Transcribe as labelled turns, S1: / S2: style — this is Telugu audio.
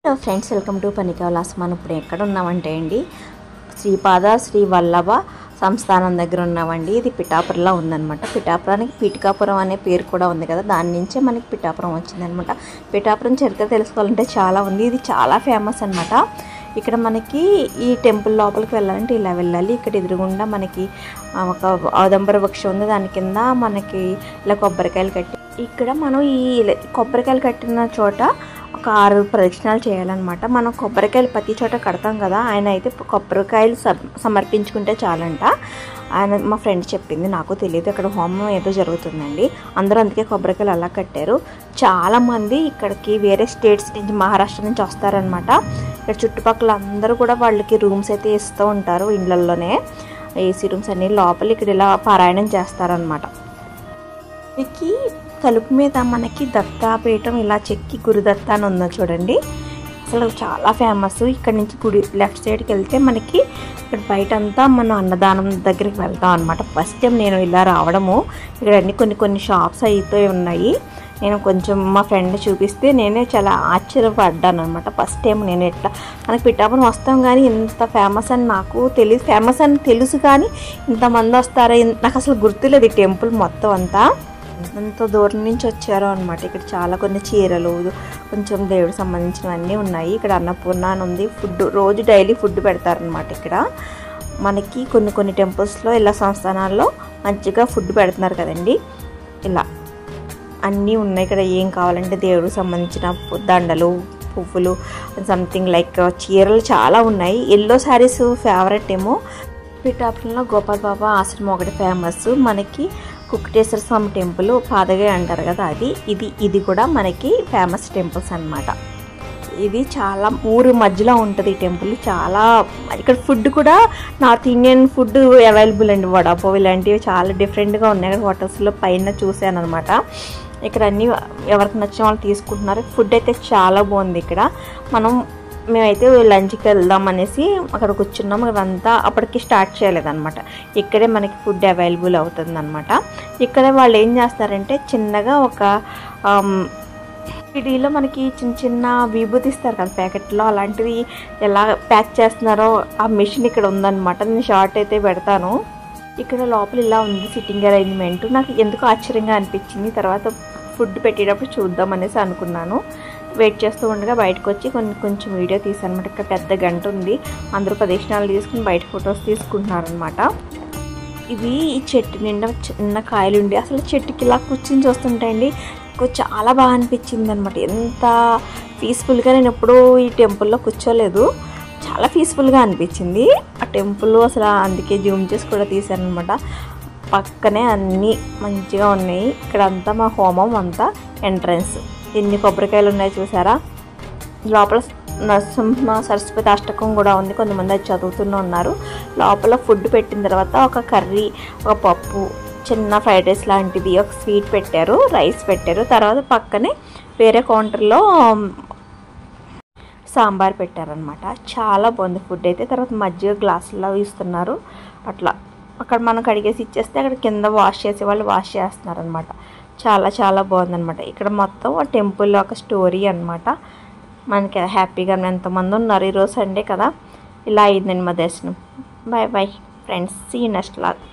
S1: Hello friends, welcome to Panika Vilas. మనం ఇప్పుడు ఎక్కడ ఉన్నామంటే అండి, శ్రీపాద శ్రీ వల్లభ సంస్థానం దగ్గర ఉన్నామండి. ఇది పిఠాపురంలో ఉందన్నమాట. పిఠాపురానికి పీఠికాపురం అనే పేరు కూడా ఉంది కదా, దాని నుంచే మనకి పిఠాపురం వచ్చిందనమాట. పిఠాపురం చరిత్ర తెలుసుకోవాలంటే చాలా ఉంది. ఇది చాలా ఫేమస్ అనమాట. ఇక్కడ మనకి ఈ టెంపుల్ లోపలికి వెళ్ళాలంటే ఇలా వెళ్ళాలి. ఇక్కడ ఎదురుగుండా మనకి ఒక ఆదంబర వృక్షం ఉంది, దాని కింద మనకి ఇలా కొబ్బరికాయలు కట్టి, ఇక్కడ మనం ఈ కొబ్బరికాయలు కట్టిన చోట ఒక 6 ప్రదక్షిణాలు చేయాలన్నమాట. మనం కొబ్బరికాయలు ప్రతి చోట కడతాం కదా, ఆయన అయితే కొబ్బరికాయలు సమర్పించుకుంటే చాలంట. ఆయన మా ఫ్రెండ్ చెప్పింది, నాకు తెలియదు. ఇక్కడ హోమం ఏదో జరుగుతుందండి, అందరూ అందుకే కొబ్బరికాయలు అలా కట్టారు. చాలామంది ఇక్కడికి వేరే స్టేట్స్ నుంచి, మహారాష్ట్ర నుంచి వస్తారనమాట. ఇక్కడ చుట్టుపక్కల అందరూ కూడా వాళ్ళకి రూమ్స్ అయితే ఇస్తూ ఉంటారు, ఇళ్ళల్లోనే ఏసీ రూమ్స్ అన్ని. లోపల ఇక్కడ ఇలా పారాయణం చేస్తారనమాట. వీరికి తలుపు మీద మనకి దత్తాపీఠం ఇలా చెక్కి గురుదత్త అని ఉందో చూడండి, అసలు చాలా ఫేమస్. ఇక్కడ నుంచి గుడి లెఫ్ట్ సైడ్కి వెళ్తే మనకి ఇక్కడ బయట అంతా మనం అన్నదానం దగ్గరికి వెళ్తాం అనమాట. ఫస్ట్ టైం నేను ఇలా రావడము. ఇక్కడ అన్ని కొన్ని షాప్స్ అయితే ఉన్నాయి. నేను కొంచెం మా ఫ్రెండ్ చూపిస్తే నేనే చాలా ఆశ్చర్యపడ్డాను అనమాట. ఫస్ట్ టైం నేను ఎట్లా మనకి పిఠాపురం వస్తాం కానీ ఇంత ఫేమస్ అని నాకు తెలియదు. ఫేమస్ అని తెలుసు కానీ ఇంతమంది వస్తారా నాకు అసలు గుర్తులేదు. ఈ టెంపుల్ మొత్తం అంతా ఎంతో దూరం నుంచి వచ్చారో అనమాట. ఇక్కడ చాలా కొన్ని చీరలు, కొంచెం దేవుడికి సంబంధించినవన్నీ ఉన్నాయి. ఇక్కడ అన్నపూర్ణ అని ఉంది. ఫుడ్ రోజు డైలీ ఫుడ్ పెడతారనమాట. ఇక్కడ మనకి కొన్ని టెంపుల్స్లో ఇలా సంస్థానాల్లో మంచిగా ఫుడ్ పెడుతున్నారు కదండి. ఇలా అన్నీ ఉన్నాయి. ఇక్కడ ఏం కావాలంటే దేవుడికి సంబంధించిన దండలు, పువ్వులు, సంథింగ్ లైక్ చీరలు చాలా ఉన్నాయి. ఎల్లో శారీస్ ఫేవరెట్ ఏమో. పిఠాపురంలో గోపాల్ బాబా ఆశ్రమం ఒకటి ఫేమస్. మనకి కుక్కటేశ్వర స్వామి టెంపుల్ పాదగా అంటారు కదా, ఇది కూడా మనకి ఫేమస్ టెంపుల్స్ అన్నమాట. ఇది చాలా ఊరు మధ్యలో ఉంటుంది ఈ టెంపుల్. చాలా ఇక్కడ ఫుడ్ కూడా నార్త్ ఇండియన్ ఫుడ్ అవైలబుల్ అండి. వడాపావ్ ఇలాంటివి చాలా డిఫరెంట్గా ఉన్నాయి. ఇక్కడ హోటల్స్లో పైన చూశాను అనమాట. ఇక్కడ అన్నీ ఎవరికి నచ్చిన వాళ్ళు తీసుకుంటున్నారు. ఫుడ్ అయితే చాలా బాగుంది ఇక్కడ. మేమైతే లంచ్కి వెళ్దాం అనేసి అక్కడ కూర్చున్నాం. ఇదంతా అప్పటికి స్టార్ట్ చేయలేదన్నమాట. ఇక్కడే మనకి ఫుడ్ అవైలబుల్ అవుతుంది అనమాట. ఇక్కడే వాళ్ళు ఏం చేస్తారంటే చిన్నగా ఒక టీలో మనకి చిన్న విభూతి ఇస్తారు కదా ప్యాకెట్లో, అలాంటివి ఎలా ప్యాక్ చేస్తున్నారో ఆ మిషన్ ఇక్కడ ఉందన్నమాట. నేను షార్ట్ అయితే పెడతాను. ఇక్కడ లోపల ఇలా ఉంది సిట్టింగ్ అరేంజ్మెంట్. నాకు ఎందుకు ఆశ్చర్యంగా అనిపించింది. తర్వాత ఫుడ్ పెట్టేటప్పుడు చూద్దాం అనేసి అనుకున్నాను. వెయిట్ చేస్తూ ఉండగా బయటకు వచ్చి కొంచెం వీడియో తీసాను అనమాట. ఇక్కడ పెద్ద గంట ఉంది, అందరూ ప్రదక్షిణాలు తీసుకుని బయట ఫొటోస్ తీసుకుంటున్నారనమాట. ఇవి ఈ చెట్టు నిండా చిన్న కాయలు ఉండి అసలు చెట్టుకి ఇలా కూర్చుని చూస్తుంటాయండి. చాలా బాగా అనిపించింది అనమాట. ఎంత పీస్ఫుల్గా, నేను ఎప్పుడూ ఈ టెంపుల్లో కూర్చోలేదు. చాలా పీస్ఫుల్గా అనిపించింది ఆ టెంపుల్. అసలు అందుకే జూమ్ చేసి కూడా తీశాను అనమాట. పక్కనే అన్నీ మంచిగా ఉన్నాయి. ఇక్కడ అంతా మా హోమం అంతా ఎంట్రన్స్. ఎన్ని కొబ్బరికాయలు ఉన్నాయి చూసారా. లోపల నరసింహ సరస్వతి అష్టకం కూడా ఉంది. కొంతమంది అది చదువుతూనే ఉన్నారు. లోపల ఫుడ్ పెట్టిన తర్వాత ఒక కర్రీ, ఒక పప్పు, చిన్న ఫ్రైడ్ రైస్ లాంటిది, ఒక స్వీట్ పెట్టారు, రైస్ పెట్టారు. తర్వాత పక్కనే వేరే కౌంటర్లో సాంబార్ పెట్టారనమాట. చాలా బాగుంది ఫుడ్ అయితే. తర్వాత మజ్జిగ గ్లాసుల్లో ఇస్తున్నారు. అట్లా అక్కడ మనం కడిగేసి ఇచ్చేస్తే అక్కడ కింద వాష్ చేసే వాళ్ళు వాష్ చేస్తున్నారు అనమాట. చాలా బాగుందనమాట. ఇక్కడ మొత్తం ఆ టెంపుల్ ఒక స్టోరీ అనమాట. మనకి హ్యాపీగా ఎంతమంది ఉన్నారు. ఈరోజు సండే కదా. ఇలా అయిందండి మా దర్శనం. Bye friends, see you next vlog.